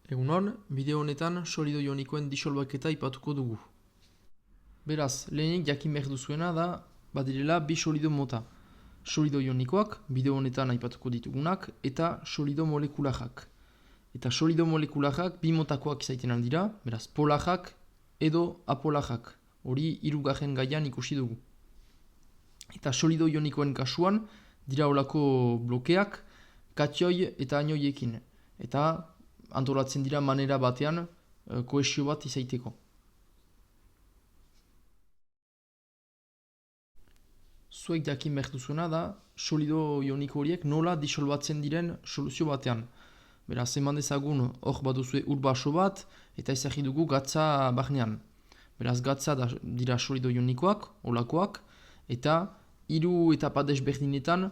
Egunon, bideo honetan solido ionikoen disolbaketa ipatuko dugu. Beraz, lehenik jakin behar duzuena da, badirela bi solido mota. Solido ionikoak, bideo honetan aipatuko ditugunak, eta solido molekulajak. Eta solido molekulajak bi motakoak izaiten aldira, beraz, polajak edo apolajak. Hori hirugarren gaian ikusi dugu. Eta solido ionikoen kasuan, dira olako blokeak, katioi eta anioiekin. Eta antolatzen dira manera batean kohesio bat izaiteko. Zuek jakin behar duzuena da solido ioniko horiek nola disolbatzen diren soluzio batean. Beraz, eman dezagun hor baduzue ur baso bat eta ezagri dugu gatza barnean. Beraz, gatza dira solido ionikoak, olakoak, eta hiru etapa desberdinetan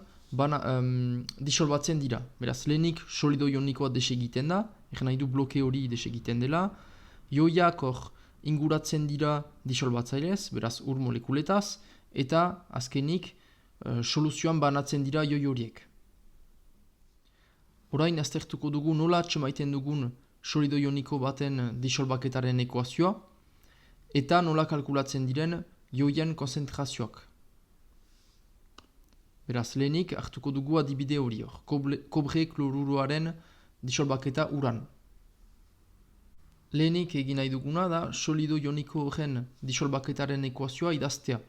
disolbatzen dira. Beraz, lehenik solido ionikoa desegiten da, nahi du bloke hori desegiten dela. Ioiak hor inguratzen dira disolbatzailez, beraz ur molekuletaz, eta azkenik soluzioan banatzen dira ioi horiek. Orain aztertuko dugu nola atxemaiten dugun solido ioniko baten disolbaketaren ekuazioa, eta nola kalkulatzen diren ioien konzentrazioak. Beraz, lehenik hartuko dugu adibide hori hor, kobre kloruroaren disolbaketa uran. Lehenik egin nahi duguna da solido ioniko horren disolbaketaren ekuazioa idaztea.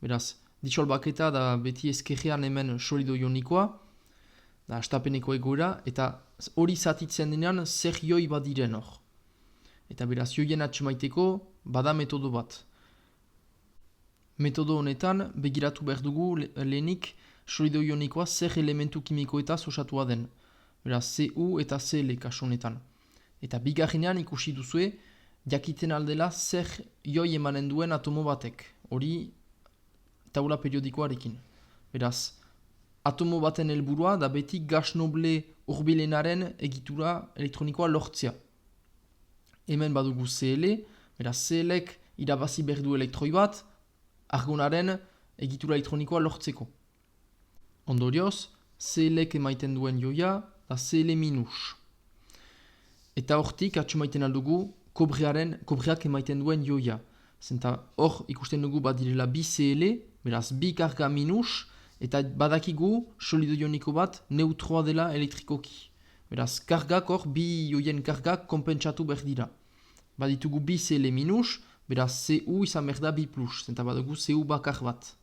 Beraz, disolbaketa da beti ezkerrean hemen solido ionikoa, da astapeneko egoera, eta hori zatitzen denean zer ioi badiren hor. Eta beraz, ioien atxemaiteko bada metodo bat. Metodo honetan begiratu behar dugu lehenik solido ionikoa zer elementu kimikoetaz osatua den. Beraz, Cu eta Cl kasu honetan. Eta bigarrenean ikusi duzue, jakiten aldela zer ioi emanen duen atomo batek. Hori taula periodikoarekin. Beraz, atomo baten helburua da beti gas noble hurbilenaren egitura elektronikoa lortzea. Hemen badugu Cl, beraz Clek irabazi behar du elektroi bat, argonaren egitura elektronikoa lortzeko. Ondorioz, Clek emaiten duen ioia da Cl minus. Eta hortik atxemaiten aldugu kobreak emaiten duen ioia. Zenta hor ikusten dugu badirela bi Cl, beraz bi karga minus, eta badakigu solido ioniko bat neutroa dela elektrikoki. Beraz kargak hor bi ioien kargak konpentsatu behar dira. Baditugu bi Cl minus, beraz Cu izan behar da bi plus, zenta badugu Cu bakar bat.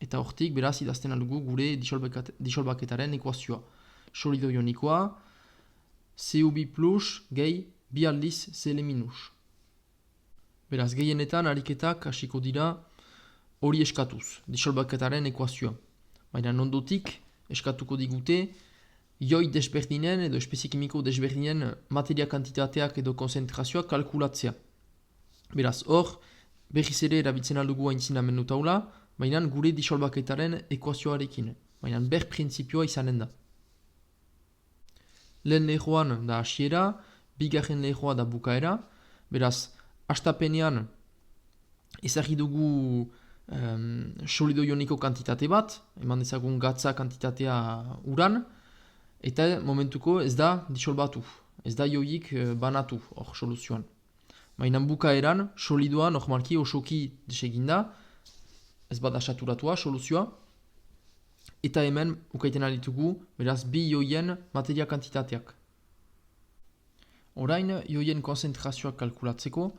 Eta hortik beraz idazten aldugu gure disolbaketaren ekuazioa. Solido ionikoa, Cu bi plus gehi bi aldiz Cl minus. Beraz, gehienetan ariketak hasiko dira hori eskatuz, disolbaketaren ekuazioa. Baina ondotik eskatuko digute ioi desberdinen edo espezie kimiko desberdinen materia kantitateak edo konzentrazioak kalkulatzea. Beraz, hor, berriz ere erabiltzen aldugu aintzinamendu taula, baina gure disolbaketaren ekuazioarekin. Baina ber printzipioa izanen da. Lehen lehoan da hasiera, bigarren lehoa da bukaera. Beraz, hastapenean ezagri dugu solido ioniko kantitate bat, eman dezagun gatza kantitatea uran, eta momentuko ez da disolbatu, ez da ioik banatu hor soluzioan. Baina bukaeran, solidoa normalki osoki deseginda, ez bada saturatua soluzioa, eta hemen ukaiten aditugu, beraz bi ioien materia kantitateak. Orain, ioien konzentrazioak kalkulatzeko,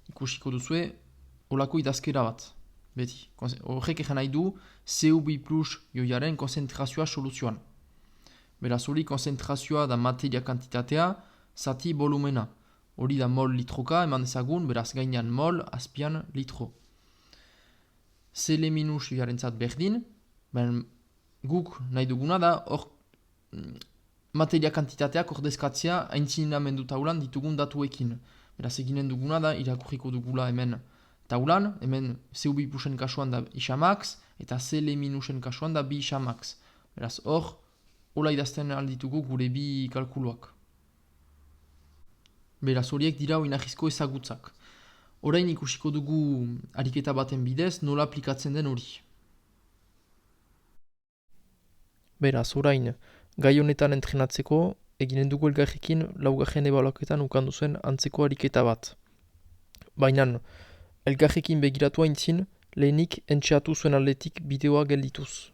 ikusiko duzue, olako idazkera bat. Beti, horrek egin nahi du Cu2 plus ioiaren konzentrazioa soluzioan. Beraz, hori konzentrazioa da materia kantitatea, zati volumena. Hori da mol litroka, eman dezagun, beraz gainean mol, azpian litro. Cl minus ioiaren zat berdin, guk nahi duguna da hor materia kantitateak ordezkatzea aintzinamendu taulan ditugun datuekin. Beraz eginen duguna da irakurriko dugula hemen taulan, hemen Cu2 plusen kasuan da isa max, eta Cl minusen kasuan da bi isa max. Beraz hor, hola idazten alditugu gure bi kalkuluak. Beraz horiek dira oinarrizko ezagutzak. Orain ikusiko dugu ariketa baten bidez nola aplikatzen den hori. Beraz, orain, gai honetan entrenatzeko eginen dugu elgarrekin laugarren ebaluaketan ukandu zuen antzeko ariketa bat. Baina elgarrekin begiratu aintzin, lehenik entxeatu zuen aldetik bideoa geldituz.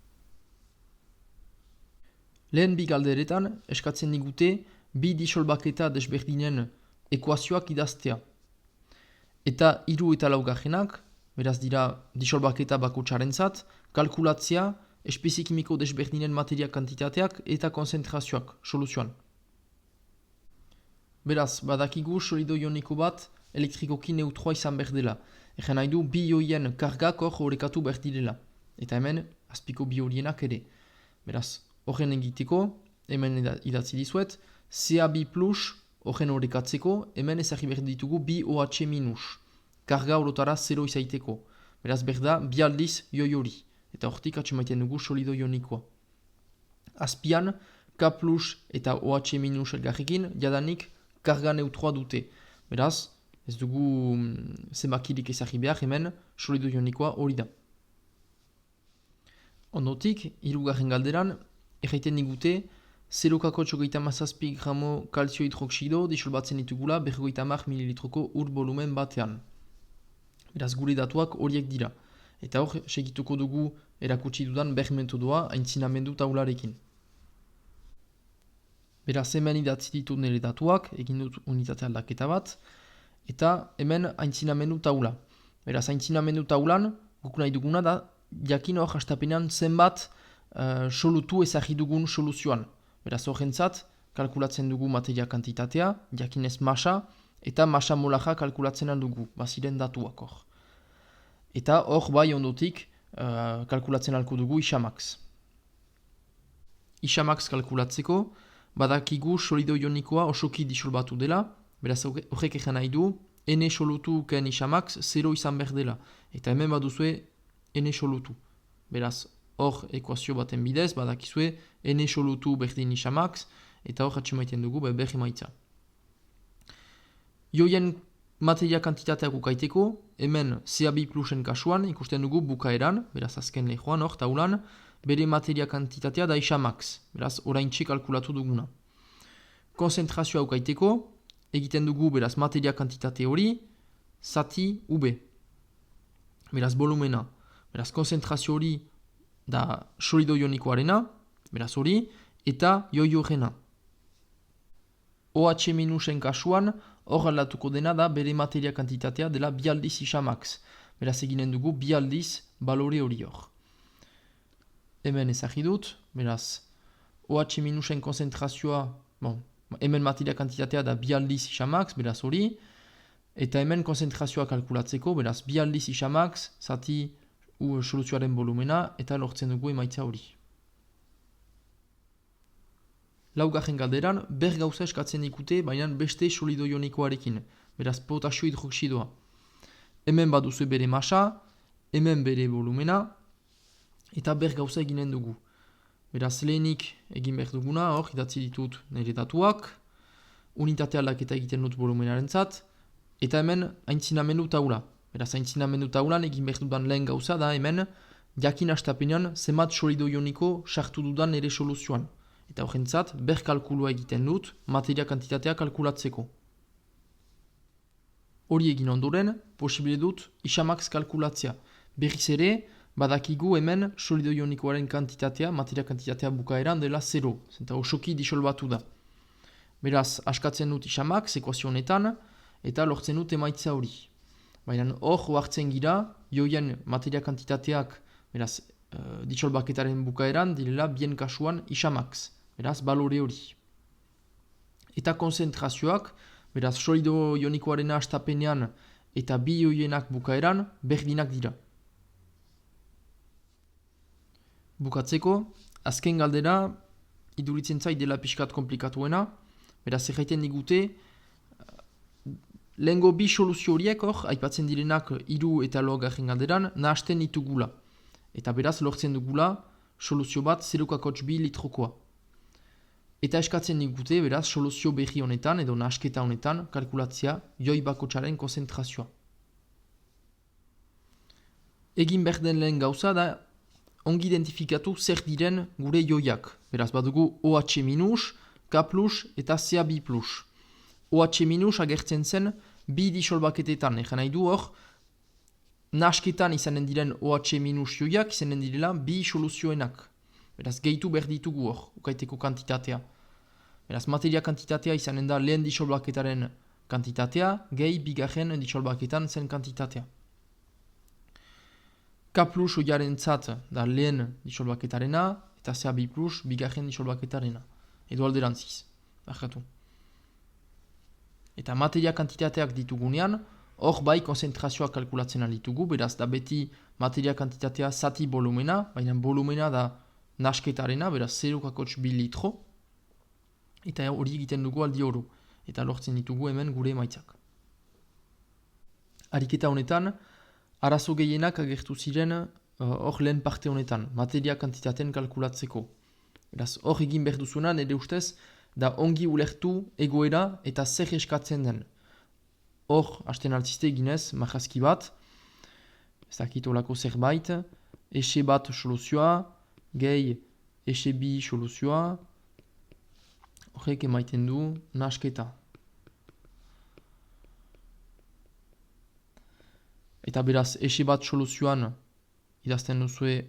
Lehen bi galderetan eskatzen digute bi disolbaketa desberdinen ekuazioak idaztea. Eta 3 eta 4, beraz dira disolbaketa bakotsarentzat, kalkulatzea espezie kimiko desberdinen materia kantitateak eta konzentrazioak soluzioan. Beraz, badakigu solido ioniko bat elektrikoki neutroa izan behar dela. Egen nahi du bi ioien kargak hor horrekatu behar direla. Eta hemen, azpiko bi horienak ere. Beraz, horren egiteko, hemen idatzi dizuet, CA2 plus horren horrekatzeko, hemen ezagri behar ditugu bi OH minus. Karga horotara 0 izaiteko. Beraz, berda, bi aldiz ioi hori. Eta hortik atxemaiten dugu solido ionikoa. Azpian, K plus eta OH minus elgarrekin, jadanik karga neutroa dute. Beraz, ez dugu zenbakirik ezagri behar, hemen solido ionikoa hori da. Ondotik, 3. galderan, erraiten digute 0,37 gramo kalzio hidroksido disolbatzen ditugula 50 mililitroko ur volumen batean. Beraz, gure datuak horiek dira. Eta hor, segituko dugu erakutsi dudan BER metodoa aintzinamendu taularekin. Beraz, hemen idatzi ditut nire datuak, egin dut unitate aldaketa bat, eta hemen aintzinamendu taula. Beraz, aintzinamendu taulan, guk nahi duguna da, jakin hor hastapenean zenbat solutu ezagri dugun soluzioan. Beraz, horrentzat, kalkulatzen dugu materia kantitatea, jakinez masa, eta masa molaja kalkulatzen aldugu, baziren datuak hor. Eta hor bai ondotik kalkulatzen alko dugu Isamax. Isamax kalkulatzeko, badakigu solido ionikoa osoki disolbatu dela, beraz horrek egin nahi du, N solutu ken Isamax 0 izan behar dela. Eta hemen baduzue N solutu. Beraz, hor ekuazio baten bidez, badakizue N solutu berdin Isamax, eta hor atxemaiten dugu berri maitza. Ioien materia kantitateak ukaiteko, hemen CA2 plusen kasuan ikusten dugu bukaeran, beraz azken lehoan hor taulan, bere materia kantitatea da Isamax, beraz oraintxe kalkulatu duguna. Konzentrazioa ukaiteko, egiten dugu beraz materia kantitate hori, zati UB. Beraz volumena, beraz konzentrazio hori da solido ionikoarena, beraz hori, eta ioiorena. OH minusen kasuan, hor aldatuko dena da bere materia kantitatea dela bi aldiz Isamax. Beraz eginen dugu bi aldiz balore hori hor. Hemen ezagri dut, beraz OH minusen konzentrazioa, hemen materia kantitatea da bi aldiz Isamax, beraz hori, eta hemen konzentrazioa kalkulatzeko, beraz bi aldiz Isamax, zati soluzioaren volumena, eta lortzen dugu emaitza hori. 4. galderan, ber gauza eskatzen ikute, baina beste solido ionikoarekin, beraz potasio hidroksidoa. Hemen baduzu bere masa, hemen bere volumena, eta ber gauza eginen dugu. Beraz lehenik egin behar duguna, hor idatzi ditut nire datuak, unitate aldaketa egiten dut volumenaren zat, eta hemen aintzinamendu taula. Beraz aintzinamendu taulan egin behar dudan lehen gauza da hemen, jakin hastapenean zenbat solido ioniko sartu dudan nire soluzioan. Eta horrentzat, ber kalkulua egiten dut, materia kantitatea kalkulatzeko. Hori egin ondoren, posible dut Isamax kalkulatzea. Berriz ere, badakigu hemen solido ionikoaren kantitatea, materia kantitatea bukaeran dela 0, zenta osoki disolbatu da. Beraz, askatzen dut Isamax ekuazio honetan, eta lortzen dut emaitza hori. Baina hor hartzen gira, joien materia kantitateak, beraz, disolbaketaren bukaeran direla bien kasuan Isamax. Beraz, balore hori. Eta konzentrazioak, beraz, solido ionikoaren hastapenean eta bi ioienak bukaeran berdinak dira. Bukatzeko, azken galdera, iduritzen zait dela pixkat komplikatuena, beraz, erraiten digute, lehengo bi soluzio horiek hor, aipatzen direnak 3 eta 4. galderan, nahasten ditugula. Eta beraz, lortzen dugula, soluzio bat 0,2 litrokoa. Eta eskatzen digute, beraz, soluzio berri honetan edo nahasketa honetan kalkulatzea joi bakotsaren konzentrazioa. Egin behar den lehen gauza da ongi identifikatu zer diren gure joiak. Beraz, badugu OH minus, K+, eta Ca2+. OH- agertzen zen bi disolbaketetan. Egan nahi du hor, nasketan izanen diren OH- joiak izanen direla bi soluzioenak. Beraz, gehitu behar ditugu hor, ukaiteko kantitatea. Beraz, materia kantitatea izanen da lehen disolbaketaren kantitatea, gehi bigarren disolbaketan zen kantitatea. K+ joiaren zat da lehen disolbaketarena, eta Ca2+ bigarren disolbaketarena. Edo alderantziz, barkatu. Eta materia kantitateak ditugunean, hor bai konzentrazioa kalkulatzen ditugu, beraz da beti materia kantitatea zati volumena, baina volumena da nasketarena, beraz 0,2 litro, eta hori egiten dugu aldi oro, eta lortzen ditugu hemen gure emaitzak. Ariketa honetan, arazo gehienak agertu ziren hor lehen parte honetan, materia kantitateen kalkulatzeko. Beraz, hor egin behar duzunan, ere ustez, da ongi ulertu egoera eta zer eskatzen den. Hor, hasten altziste eginez, marrazki bat, ez dakit olako zerbait, exe bat soluzioa, gehi exe bi soluzioa, horrek emaiten du nasketa. Eta beraz, exe bat soluzioan, idazten duzue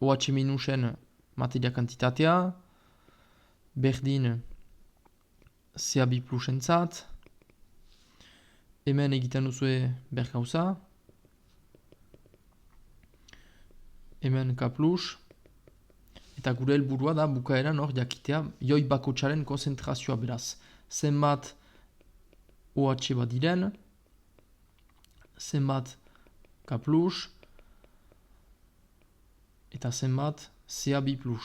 OH- materia kantitatea, berdin Ca2+ entzat, hemen egiten duzue bergauza, hemen K+, eta gure helburua da bukaeran hor jakitea joi bakotsaren konzentrazioa beraz. Zenbat OH bat diren, zenbat K+, eta zenbat Ca2+.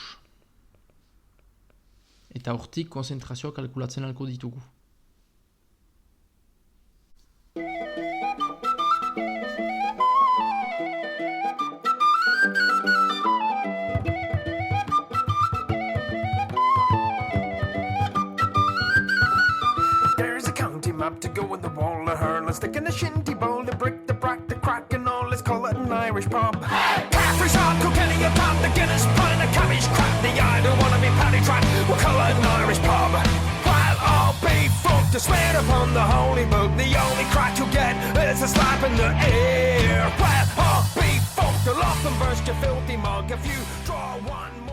Eta hortik konzentrazioa kalkulatzen alko ditugu. There's a county map to go in the wall of her. Let's stick in the shinty bowl, the brick, the brack, the crack, and all. Let's call it an Irish pub. Caffrey's hot, Kilkenny, a pub, the Guinness, pint, a cabbage, crap. The I don't wanna be paddy track. We'll call it an Irish pub. While all be fucked, to swear upon the holy book, the only crack you get is a slap in the air. While all be fucked, the lock and burst your filthy mug. If you draw one.